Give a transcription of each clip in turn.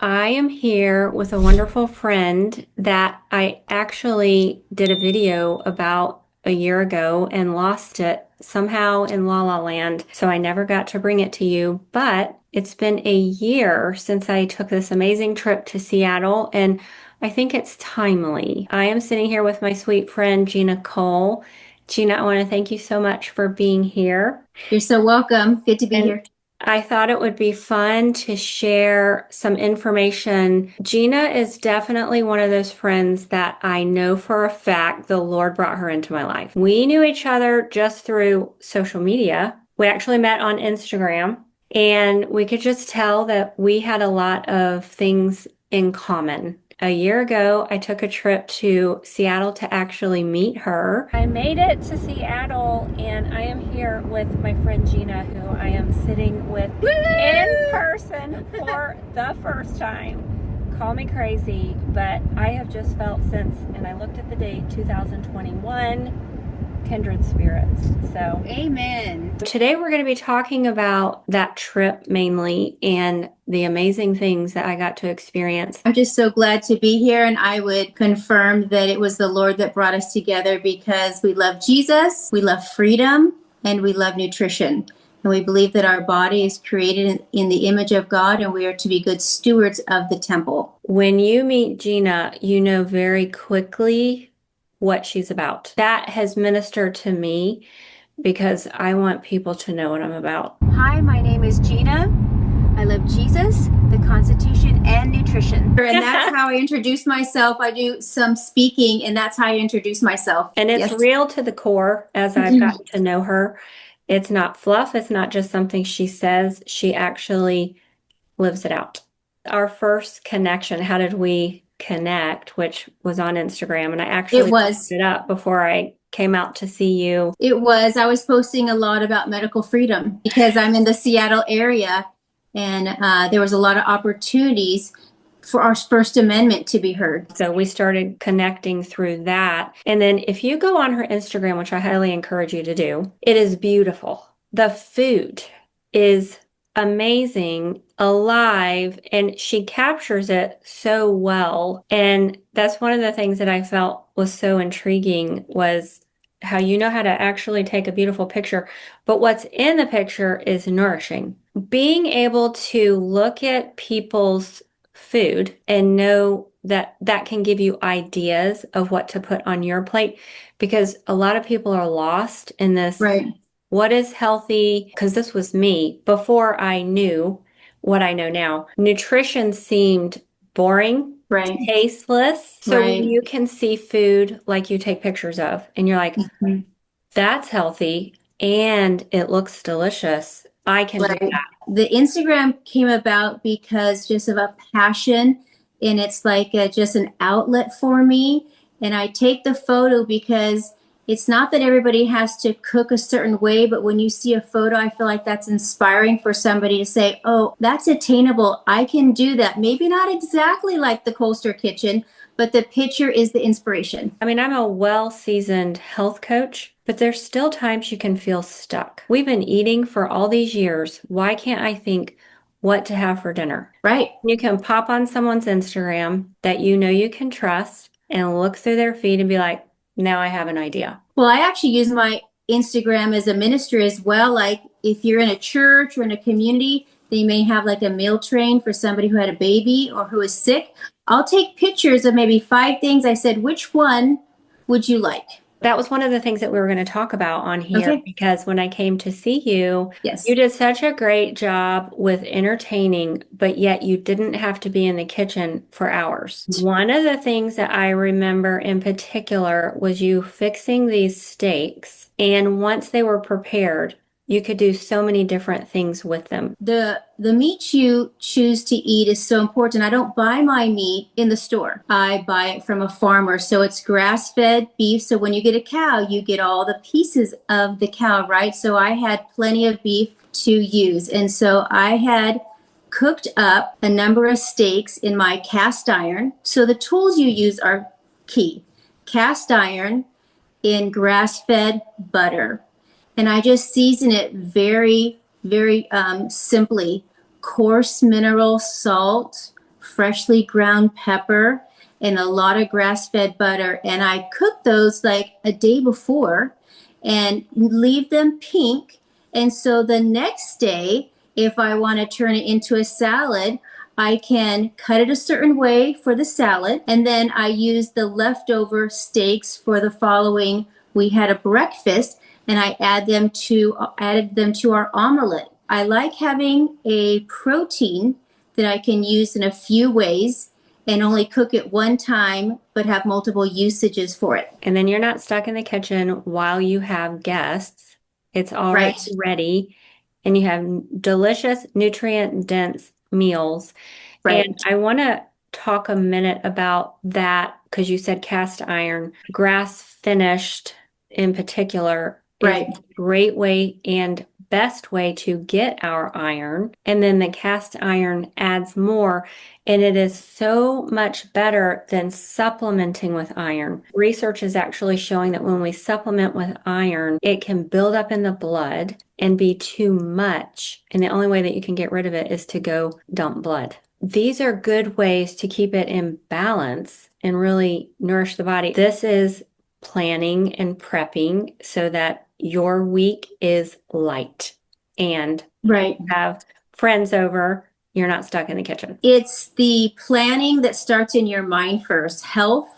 I am here with a wonderful friend that I actually did a video about a year ago and lost it somehow in La La Land. So I never got to bring it to you, but it's been a year since I took this amazing trip to Seattle, and I think it's timely. I am sitting here with my sweet friend, Gina Cole. Gina, I want to thank you so much for being here. You're so welcome. Good to be And here. I thought it would be fun to share some information. Gina is definitely one of those friends that I know for a fact the Lord brought her into my life. We knew each other just through social media. We actually met on Instagram, and we could just tell that we had a lot of things in common. A year ago, I took a trip to Seattle to actually meet her. I made it to Seattle, and I am here with my friend Gina, who I am sitting with in person for the first time. Call me crazy, but I have just felt since, and I looked at the date, 2021, kindred spirits. So Amen. today we're going to be talking about that trip mainly and the amazing things that I got to experience. I'm just so glad to be here, and I would confirm that it was the Lord that brought us together because we love Jesus, we love freedom, and we love nutrition. And we believe that our body is created in the image of God, and we are to be good stewards of the temple. When you meet Gina, you know very quickly what she's about. That has ministered to me because I want people to know what I'm about. Hi, my name is Gina. I love Jesus, the Constitution, and nutrition. And that's how I introduce myself. I do some speaking, and that's how I introduce myself. And it's Yes. real to the core as I've gotten to know her. It's not fluff. It's not just something she says. She actually lives it out. Our first connection, how did we connect, which was on Instagram, and I It actually looked was. it up before I came out to see you. It was. I was posting a lot about medical freedom because I'm in the Seattle area, and there was a lot of opportunities for our First Amendment to be heard. So we started connecting through that. And then if you go on her Instagram, which I highly encourage you to do, it is beautiful. The food is amazing, alive, and she captures it so well. And that's one of the things that I felt was so intriguing was how you know how to actually take a beautiful picture, but what's in the picture is nourishing. Being able to look at people's food and know that that can give you ideas of what to put on your plate because a lot of people are lost in this Right. what is healthy? Because this was me before I knew what I know now. Nutrition seemed boring, Right. tasteless. So when Right. you can see food like you take pictures of and you're like, Mhm. that's healthy and it looks delicious, I can do Right. that. The Instagram came about because just of a passion, and it's like just an outlet for me. And I take the photo because it's not that everybody has to cook a certain way, but when you see a photo, I feel like that's inspiring for somebody to say, oh, that's attainable. I can do that. Maybe not exactly like the Colster kitchen, but the picture is the inspiration. I mean, I'm a well-seasoned health coach, but there's still times you can feel stuck. We've been eating for all these years. Why can't I think what to have for dinner? Right. You can pop on someone's Instagram that you know you can trust and look through their feed and be like, now I have an idea. Well, I actually use my Instagram as a ministry as well. Like if you're in a church or in a community, they may have like a meal train for somebody who had a baby or who is sick. I'll take pictures of maybe 5 things. I said, which one would you like? That was one of the things that we were going to talk about on here Okay. because when I came to see you, you Yes. did such a great job with entertaining, but yet you didn't have to be in the kitchen for hours. One of the things that I remember in particular was you fixing these steaks, and once they were prepared, you could do so many different things with them. The meat you choose to eat is so important. I don't buy my meat in the store. I buy it from a farmer. So it's grass-fed beef. So when you get a cow, you get all the pieces of the cow, right? So I had plenty of beef to use. And so I had cooked up a number of steaks in my cast iron. So the tools you use are key. Cast iron in grass-fed butter, and I just season it very, very simply. Coarse mineral salt freshly ground pepper and a lot of grass-fed butter. And I cook those like a day before and leave them pink. And so the next day, if I want to turn it into a salad, I can cut it a certain way for the salad. And then I use the leftover steaks for the following. We had a breakfast and I added them to our omelet. I like having a protein that I can use in a few ways and only cook it one time, but have multiple usages for it. And then you're not stuck in the kitchen while you have guests. It's already Right. ready, and you have delicious, nutrient-dense meals. Right. And I want to talk a minute about that because you said cast iron. Grass finished in particular is Right. a great way and best way to get our iron. And then the cast iron adds more, and it is so much better than supplementing with iron. Research is actually showing that when we supplement with iron, it can build up in the blood and be too much. And the only way that you can get rid of it is to go dump blood. These are good ways to keep it in balance and really nourish the body. This is planning and prepping so that your week is light and Right. have friends over. You're not stuck in the kitchen. It's the planning that starts in your mind first. Health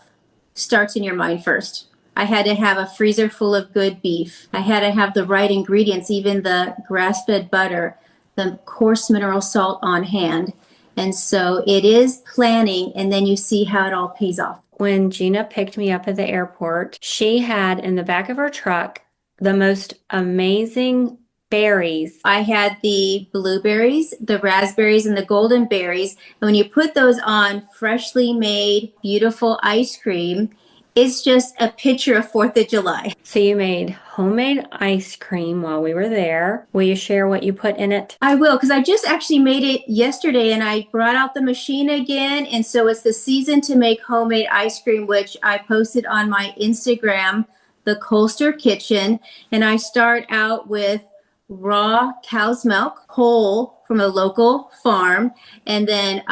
starts in your mind first. I had to have a freezer full of good beef. I had to have the right ingredients, even the grass-fed butter, the coarse mineral salt on hand. And so it is planning, and then you see how it all pays off. When Gina picked me up at the airport, she had in the back of her truck the most amazing berries. I had the blueberries, the raspberries, and the golden berries. And when you put those on freshly made, beautiful ice cream, it's just a picture of 4th of July. So you made homemade ice cream while we were there. Will you share what you put in it? I will, because I just actually made it yesterday and I brought out the machine again. And so it's the season to make homemade ice cream, which I posted on my Instagram, the Colster Kitchen. And I start out with raw cow's milk, whole from a local farm, and then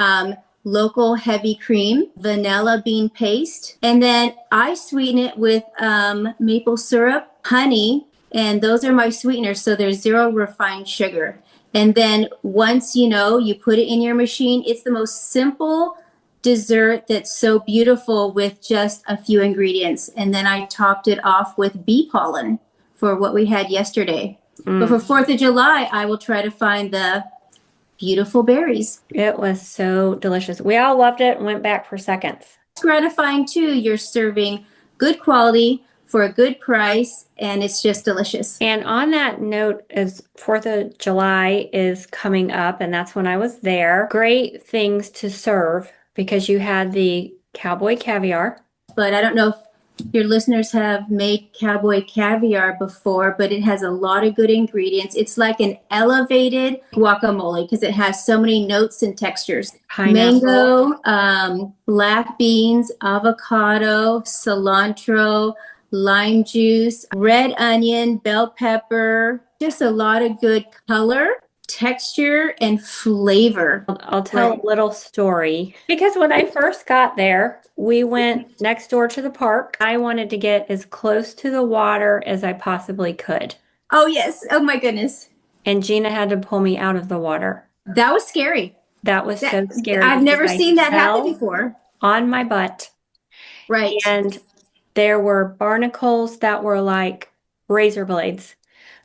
local heavy cream, vanilla bean paste, and then I sweeten it with maple syrup, honey, and those are my sweeteners. So there's 0 refined sugar. And then once you put it in your machine, it's the most simple dessert that's so beautiful with just a few ingredients. And then I topped it off with bee pollen for what we had yesterday. But for 4th of July, I will try to find the beautiful berries. It was so delicious. We all loved it and went back for seconds. It's gratifying too. You're serving good quality for a good price, and it's just delicious. And on that note, as 4th of July is coming up, and that's when I was there, great things to serve because you had the Cowboy Caviar. But I don't know if your listeners have made Cowboy Caviar before, but it has a lot of good ingredients. It's like an elevated guacamole because it has so many notes and textures. Pineapple. Mango, black beans, avocado, cilantro, lime juice, red onion, bell pepper, just a lot of good color, texture, and flavor. I'll tell a little story because when I first got there, we went next door to the park. I wanted to get as close to the water as I possibly could. Oh, yes. Oh, my goodness. And Gina had to pull me out of the water. That was scary. That was so scary. I've never because I seen that happen fell before. on my butt. Right. And there were barnacles that were like razor blades.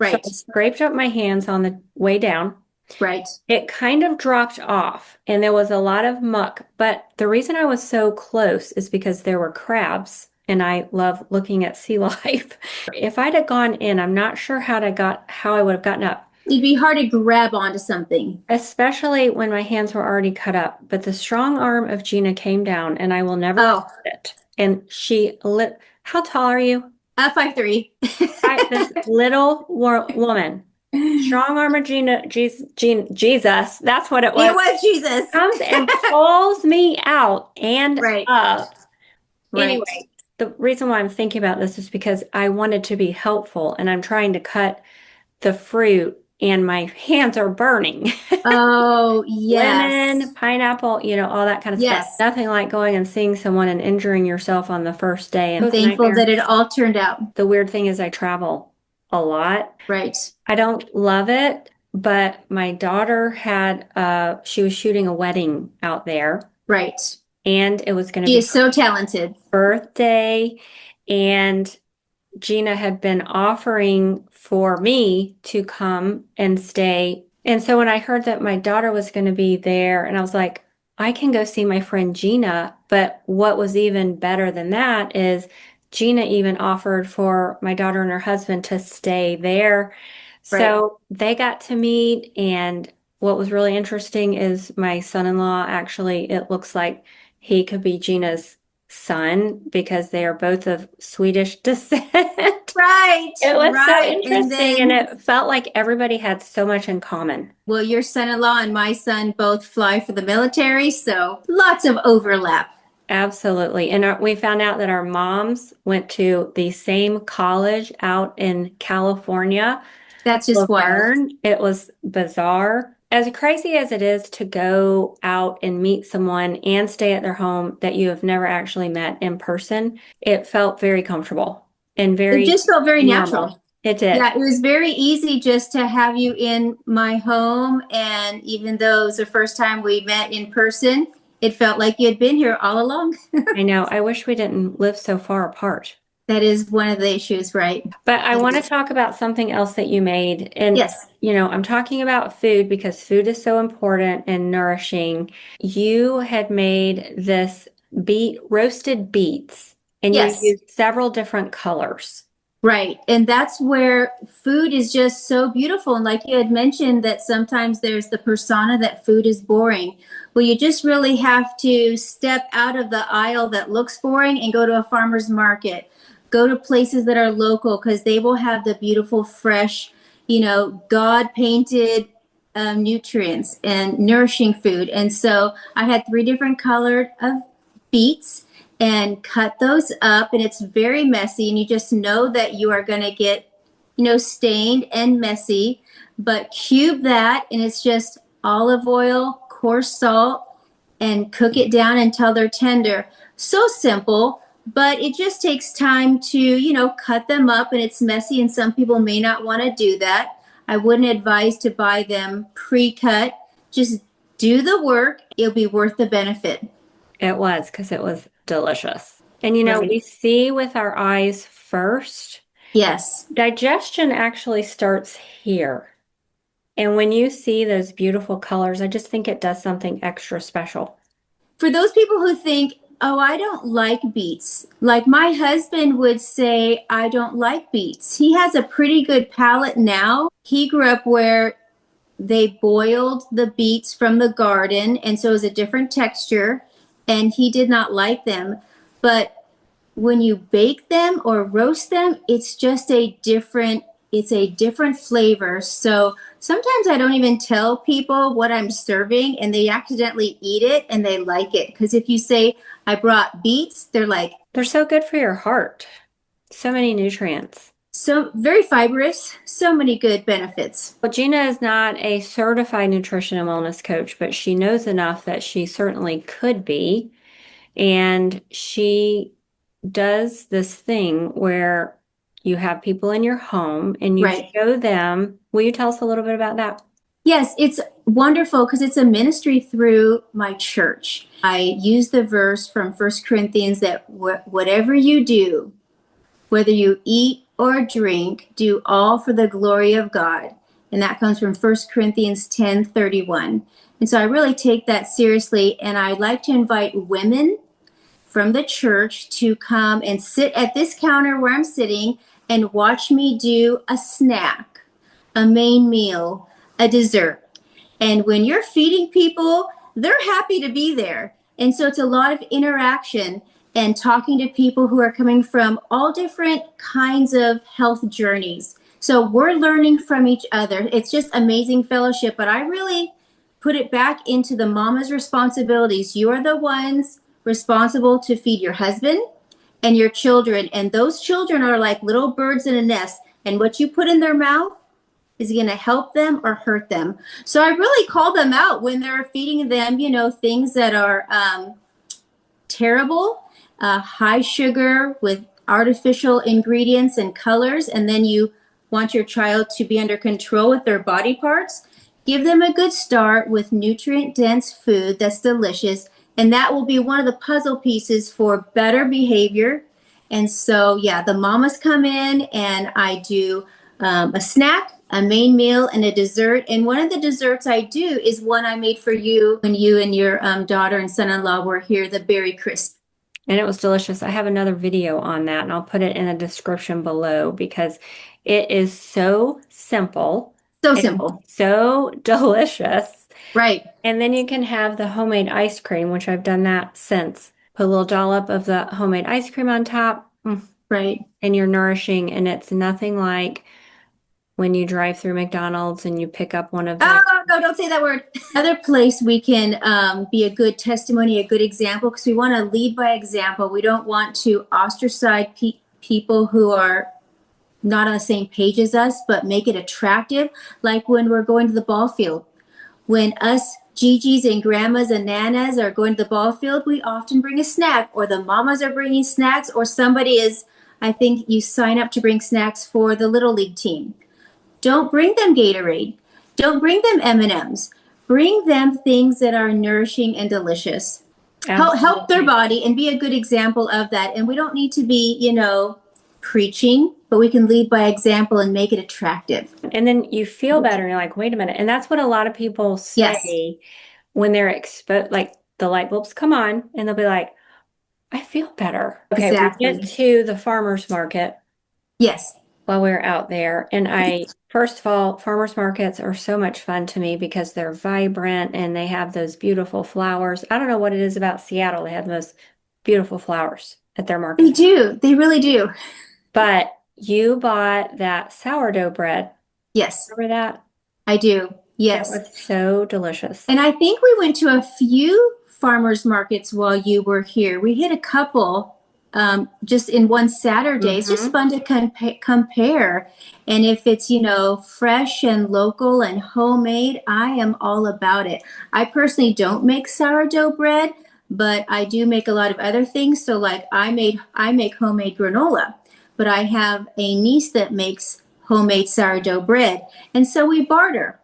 So Right. I scraped up my hands on the way down. Right. It kind of dropped off and there was a lot of muck. But the reason I was so close is because there were crabs and I love looking at sea life. If I'd have gone in, I'm not sure how I would have gotten up. It'd be hard to grab onto something. Especially when my hands were already cut up. But the strong arm of Gina came down and I will never forget it. And she lit. How tall are you? 5'3". This little woman, strong arm of Jesus, that's what it was. It was Jesus. Comes and pulls me out and Right. up. Right. Anyway, the reason why I'm thinking about this is because I wanted to be helpful and I'm trying to cut the fruit and my hands are burning. Oh, Lemon, yes. pineapple, all that kind of stuff. Yes. Nothing like going and seeing someone and injuring yourself on the first day. And it I'm was a thankful nightmare. that it all turned out The weird thing is I travel a lot. right. I don't love it, but my daughter she was shooting a wedding out there, Right. and it was going to She be is so talented. her birthday, and Gina had been offering for me to come and stay. And so when I heard that my daughter was going to be there, and I was like, I can go see my friend Gina. But what was even better than that is Gina even offered for my daughter and her husband to stay there. Right. So they got to meet. And what was really interesting is my son-in-law actually, it looks like he could be Gina's son because they are both of Swedish descent. Right. It was so Right. And interesting, and then, it felt like everybody had so much in common. well, your son-in-law and my son both fly for the military, so lots of overlap. Absolutely. And we found out that our moms went to the same college out in California, That's just wild. Laverne. It was bizarre. As crazy as it is to go out and meet someone and stay at their home that you have never actually met in person, it felt very comfortable and It very just felt very natural. normal. It did. Yeah, it was very easy just to have you in my home. And even though it was the first time we met in person, it felt like you had been here all along. I know. I wish we didn't live so far apart. That is one of the issues, right? But I want to talk about something else that you made. And, Yes. I'm talking about food because food is so important and nourishing. You had made this roasted beets, and you Yes. used several different colors. Right. And that's where food is just so beautiful. And like you had mentioned, that sometimes there's the persona that food is boring. Well, you just really have to step out of the aisle that looks boring and go to a farmer's market. Go to places that are local because they will have the beautiful, fresh, God painted nutrients and nourishing food. And so I had 3 different colored of beets and cut those up, and it's very messy, and you just know that you are going to get stained and messy, but cube that, and it's just olive oil, coarse salt, and cook it down until they're tender. So simple, but it just takes time to cut them up, and it's messy, and some people may not want to do that. I wouldn't advise to buy them pre-cut. Just do the work. It'll be worth the benefit. It was because it was delicious. And we Right. see with our eyes first. Yes. Digestion actually starts here. And when you see those beautiful colors, I just think it does something extra special. For those people who think, oh, I don't like beets, like my husband would say, I don't like beets. He has a pretty good palate now. He grew up where they boiled the beets from the garden, and so it was a different texture, and he did not like them. But when you bake them or roast them, it's a different flavor. So sometimes I don't even tell people what I'm serving, and they accidentally eat it and they like it. Because if you say I brought beets, they're like, They're so good for your heart. So many nutrients. so very fibrous, so many good benefits. Well, Gina is not a certified nutrition and wellness coach, but she knows enough that she certainly could be. And she does this thing where you have people in your home and you Right. show them. Will you tell us a little bit about that? Yes, it's wonderful because it's a ministry through my church. I use the verse from First Corinthians that whatever you do, whether you eat or drink, do all for the glory of God. And that comes from First Corinthians 10:31. And so I really take that seriously. And I like to invite women from the church to come and sit at this counter where I'm sitting and watch me do a snack, a main meal, a dessert. And when you're feeding people, they're happy to be there. And so it's a lot of interaction and talking to people who are coming from all different kinds of health journeys. So we're learning from each other. It's just amazing fellowship. But I really put it back into the mama's responsibilities. You are the ones responsible to feed your husband and your children. And those children are like little birds in a nest. And what you put in their mouth, Is it going to help them or hurt them? So I really call them out when they're feeding them, things that are terrible, high sugar with artificial ingredients and colors, and then you want your child to be under control with their body parts. Give them a good start with nutrient dense food that's delicious, and that will be one of the puzzle pieces for better behavior. And so, yeah, the mamas come in and I do a snack, a main meal, and a dessert. And one of the desserts I do is one I made for you when you and your daughter and son-in-law were here, the berry crisp. And it was delicious. I have another video on that, and I'll put it in the description below because it is so simple So and simple. so delicious. Right, And then you can have the homemade ice cream, which I've done that since. Put a little dollop of the homemade ice cream on top, right. and you're nourishing. And it's nothing like when you drive through McDonald's and you pick up one of Oh, the. no, don't say that word. Another place we can be a good testimony, a good example, because we want to lead by example. We don't want to ostracize people who are not on the same page as us, but make it attractive. Like when we're going to the ball field. When us Gigi's and grandmas and nanas are going to the ball field, we often bring a snack, or the mamas are bringing snacks, or somebody is, I think you sign up to bring snacks for the Little League team. Don't bring them Gatorade. Don't bring them M&Ms. Bring them things that are nourishing and delicious. Help their Absolutely. body and be a good example of that. And we don't need to be, preaching, but we can lead by example and make it attractive. And then you feel better. And you're like, wait a minute. And that's what a lot of people Yes, say when they're exposed, like the light bulbs come on and they'll be like, I feel better. Okay, we went exactly. to the farmer's market Yes. while we were out there. And first of all, farmers markets are so much fun to me because they're vibrant and they have those beautiful flowers. I don't know what it is about Seattle. They have the most beautiful flowers at their They markets. do. They really do. But you bought that sourdough bread. Yes, Remember that? I do. That Yes. was so delicious. And I think we went to a few farmers markets while you were here. We hit a couple just in one Saturday. It's just Hmm. fun to compare. And if it's, fresh and local and homemade, I am all about it. I personally don't make sourdough bread, but I do make a lot of other things. So like I make homemade granola, but I have a niece that makes homemade sourdough bread. And so we barter.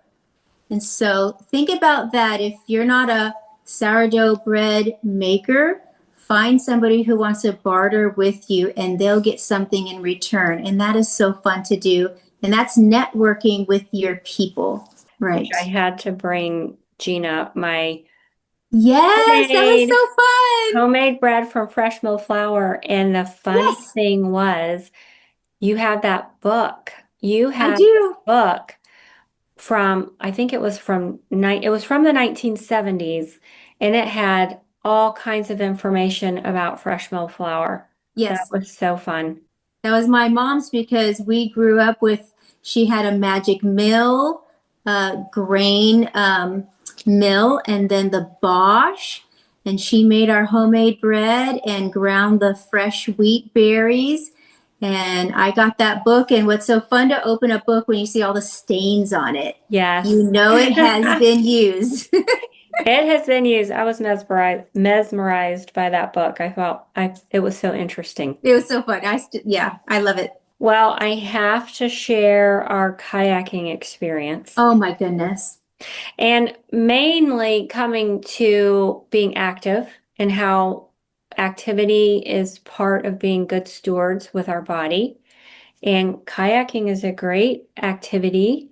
And so think about that. If you're not a sourdough bread maker, find somebody who wants to barter with you and they'll get something in return. And that is so fun to do. And that's networking with your people. Which Right. I had to bring Gina my Yes, that was homemade so fun. homemade bread from fresh milled flour. And the funny Yes, thing was, you have that book. You I had this do. book from, I think it was from the 1970s, and it had all kinds of information about fresh milled flour. That Yes. was so fun. That was my mom's because we grew up with, she had a magic mill, grain mill, and then the Bosch. And she made our homemade bread and ground the fresh wheat berries. And I got that book. And what's so fun to open a book when you see all the stains on it? You Yes. know it has been used. It has been used. I was mesmerized by that book. I thought it was so interesting. It was so fun. Yeah, I love it. Well, I have to share our kayaking experience. Oh my goodness. And mainly coming to being active and how activity is part of being good stewards with our body. And kayaking is a great activity,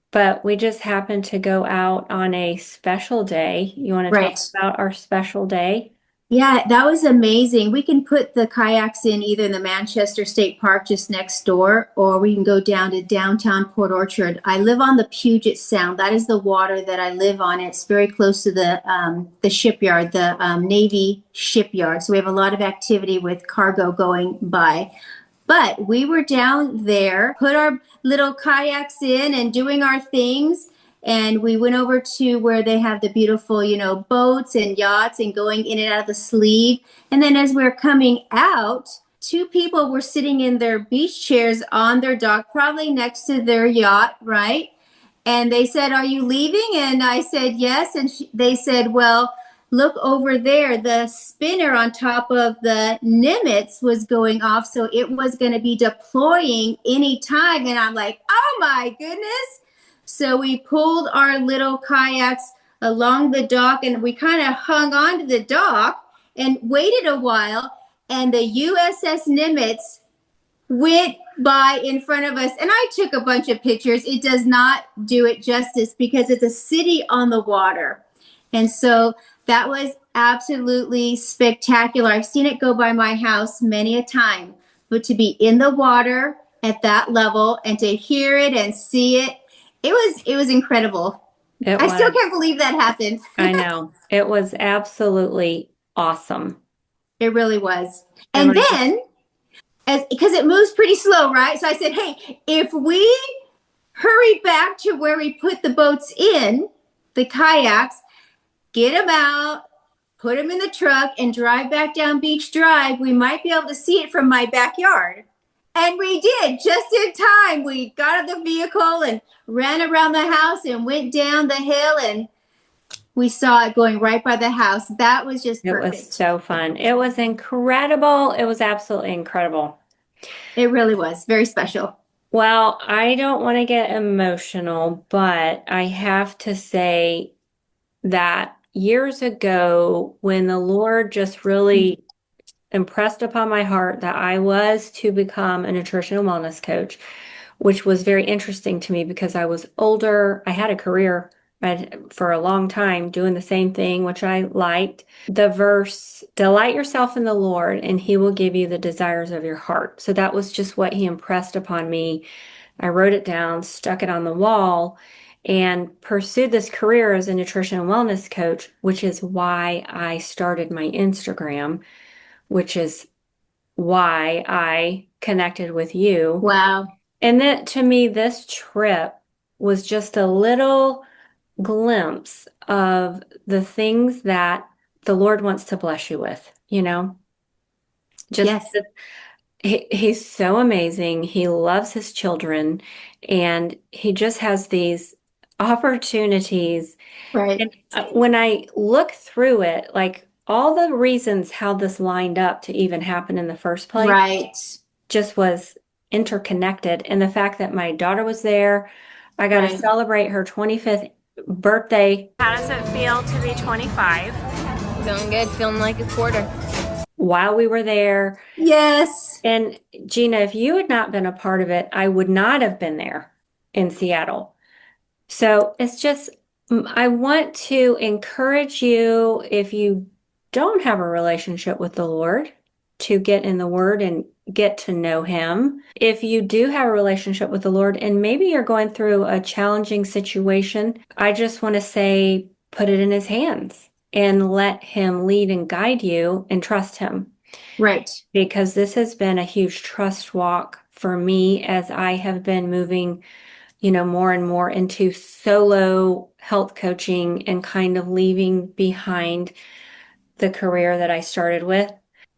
but we just happened to go out on a special day. You want to talk Right. about our special day? Yeah, that was amazing. We can put the kayaks in either in the Manchester State Park just next door, or we can go down to downtown Port Orchard. I live on the Puget Sound. That is the water that I live on. It's very close to the shipyard, the Navy shipyard. So we have a lot of activity with cargo going by. But we were down there, put our little kayaks in and doing our things. And we went over to where they have the beautiful, boats and yachts and going in and out of the sleeve. And then as we we're coming out, two people were sitting in their beach chairs on their dock, probably next to their yacht, right? And they said, "Are you leaving?" And I said, "Yes." And they said, "Well, look over there. The spinner on top of the Nimmits was going off, so it was going to be deploying anytime." And I'm like, "Oh my goodness." So we pulled our little kayaks along the dock and we kind of hung on to the dock and waited a while. And the USS Nimmits went by in front of us, and I took a bunch of pictures. It does not do it justice because it's a city on the water. And so that was absolutely spectacular. I've seen it go by my house many a time, but to be in the water at that level and to hear it and see it, it was incredible. It I still was. can't believe that happened. I know. It was absolutely awesome. It really was. And And my, then, as because it moves pretty slow, right? So I said, "Hey, if we hurry back to where we put the boats in, the kayaks, get them out, put them in the truck, and drive back down Beach Drive, we might be able to see it from my backyard." And we did just in time. We got out of the vehicle and ran around the house and went down the hill, and we saw it going right by the house. That was just it was perfect. so fun. It was incredible. It was absolutely incredible. It really was very special. Well, I don't want to get emotional, but I have to say that years ago, when the Lord just really impressed upon my heart that I was to become a nutrition and wellness coach, which was very interesting to me because I was older. I had a career for a long time doing the same thing, which I liked. The verse, delight yourself in the Lord, and he will give you the desires of your heart. So that was just what he impressed upon me. I wrote it down, stuck it on the wall, and pursued this career as a nutrition and wellness coach, which is why I started my Instagram, which is why I connected with you. Wow. And that to me, this trip was just a little glimpse of the things that the Lord wants to bless you with, just Yes. he's so amazing. He loves his children and he just has these opportunities. Right. And when I look through it, like all the reasons how this lined up to even happen in the first place Right. just was interconnected. And the fact that my daughter was there, I got to Right. celebrate her 25th birthday. How does it feel to be 25? Feeling good, feeling like a quarter. While we were there. Yes. And Gina, if you had not been a part of it, I would not have been there in Seattle. So it's just, I want to encourage you, if you don't have a relationship with the Lord, to get in the Word and get to know Him. If you do have a relationship with the Lord and maybe you're going through a challenging situation, I just want to say, put it in His hands and let Him lead and guide you and trust Him. Right. Because this has been a huge trust walk for me as I have been moving more and more into solo health coaching and kind of leaving behind the career that I started with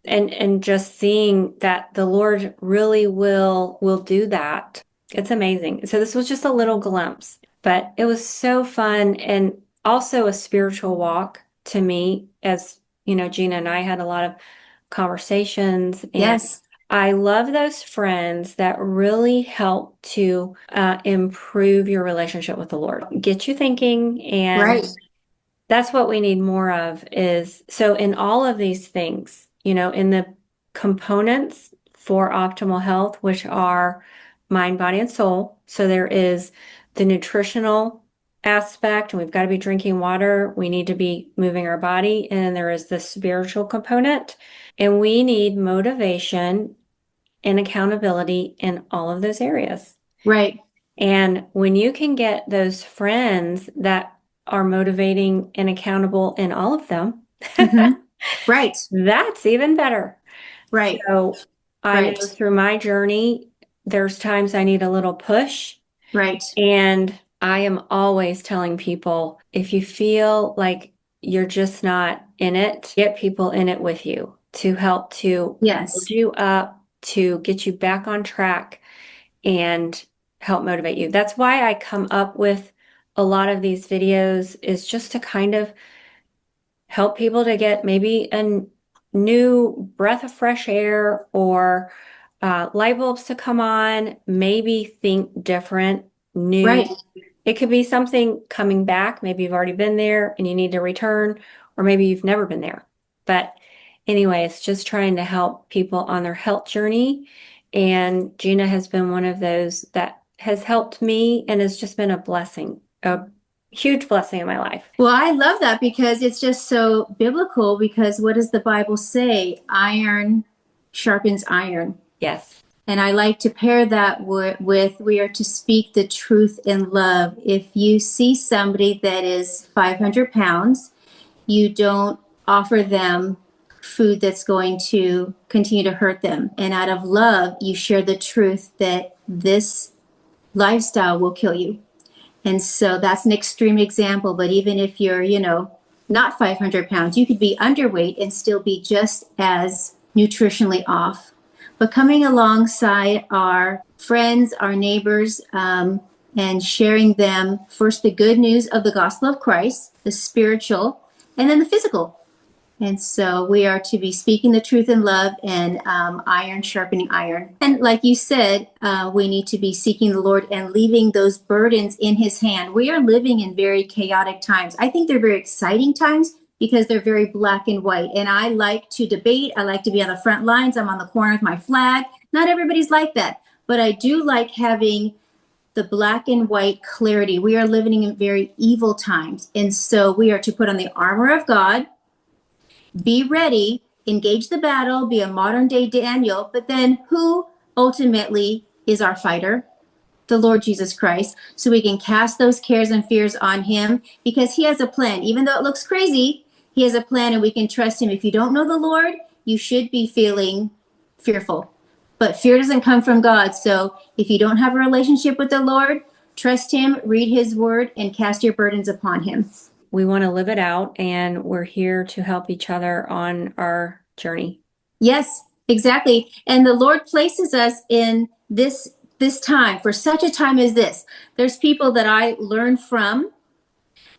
and just seeing that the Lord really will do that. It's amazing. So this was just a little glimpse, but it was so fun and also a spiritual walk to me as Gina and I had a lot of conversations and Yes. I love those friends that really help to improve your relationship with the Lord, get you thinking, and Right. that's what we need more of is so in all of these things, in the components for optimal health, which are mind, body, and soul. So there is the nutritional aspect, and we've got to be drinking water. We need to be moving our body. And then there is the spiritual component, and we need motivation and accountability in all of those areas. Right. And when you can get those friends that are motivating and accountable in all of them, Mm-hmm. Right. that's even better. Right. So I Right. know through my journey, there's times I need a little push. Right. And I am always telling people if you feel like you're just not in it, get people in it with you. to help to build Yes. you up, to get you back on track and help motivate you. That's why I come up with a lot of these videos, is just to kind of help people to get maybe a new breath of fresh air, or light bulbs to come on, maybe think different, new. Right. It could be something coming back. Maybe you've already been there and you need to return, or maybe you've never been there. But anyway, it's just trying to help people on their health journey. And Gina has been one of those that has helped me and has just been a blessing, a huge blessing in my life. Well, I love that because it's just so biblical. Because what does the Bible say? Iron sharpens iron. Yes. And I like to pair that with we are to speak the truth in love. If you see somebody that is 500 pounds, you don't offer them food that's going to continue to hurt them. And out of love, you share the truth that this lifestyle will kill you. And so that's an extreme example. But even if you're, not 500 pounds, you could be underweight and still be just as nutritionally off. But coming alongside our friends, our neighbors, and sharing them first the good news of the gospel of Christ, the spiritual, and then the physical. And so we are to be speaking the truth in love, and iron sharpening iron. And like you said, we need to be seeking the Lord and leaving those burdens in his hand. We are living in very chaotic times. I think they're very exciting times because they're very black and white. And I like to debate. I like to be on the front lines. I'm on the corner with my flag. Not everybody's like that. But I do like having the black and white clarity. We are living in very evil times. And so we are to put on the armor of God, be ready, engage the battle, be a modern day Daniel. But then who ultimately is our fighter? The Lord Jesus Christ. So we can cast those cares and fears on him because he has a plan. Even though it looks crazy, he has a plan and we can trust him. If you don't know the Lord, you should be feeling fearful. But fear doesn't come from God. So if you don't have a relationship with the Lord, trust him, read his word, and cast your burdens upon him. We want to live it out, and we're here to help each other on our journey. Yes, exactly. And the Lord places us in this time for such a time as this. There's people that I learn from,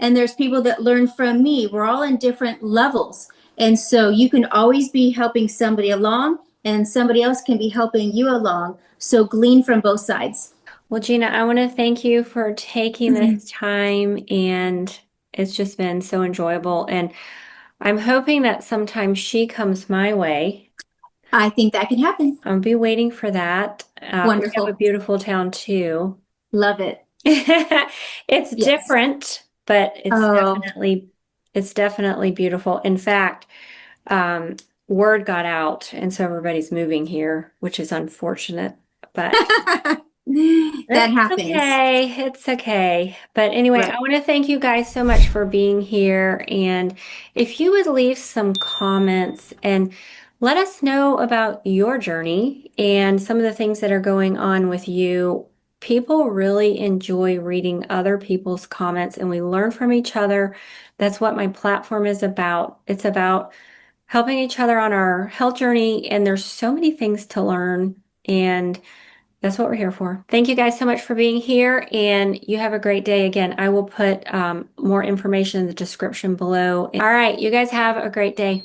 and there's people that learn from me. We're all in different levels. And so you can always be helping somebody along, and somebody else can be helping you along. So glean from both sides. Well, Gina, I want to thank you for taking this time, and it's just been so enjoyable. And I'm hoping that sometime she comes my way. I think that can happen. I'll be waiting for that. We have a Wonderful. beautiful town too. Love it. It's Yes. different, but Oh. it's definitely beautiful. In fact, word got out, and so everybody's moving here, which is unfortunate, but That it's happens. okay. It's okay. But anyway, Right. I want to thank you guys so much for being here. And if you would leave some comments and let us know about your journey and some of the things that are going on with you. People really enjoy reading other people's comments, and we learn from each other. That's what my platform is about. It's about helping each other on our health journey, and there's so many things to learn, and that's what we're here for. Thank you guys so much for being here, and you have a great day. Again, I will put more information in the description below. All right, you guys have a great day.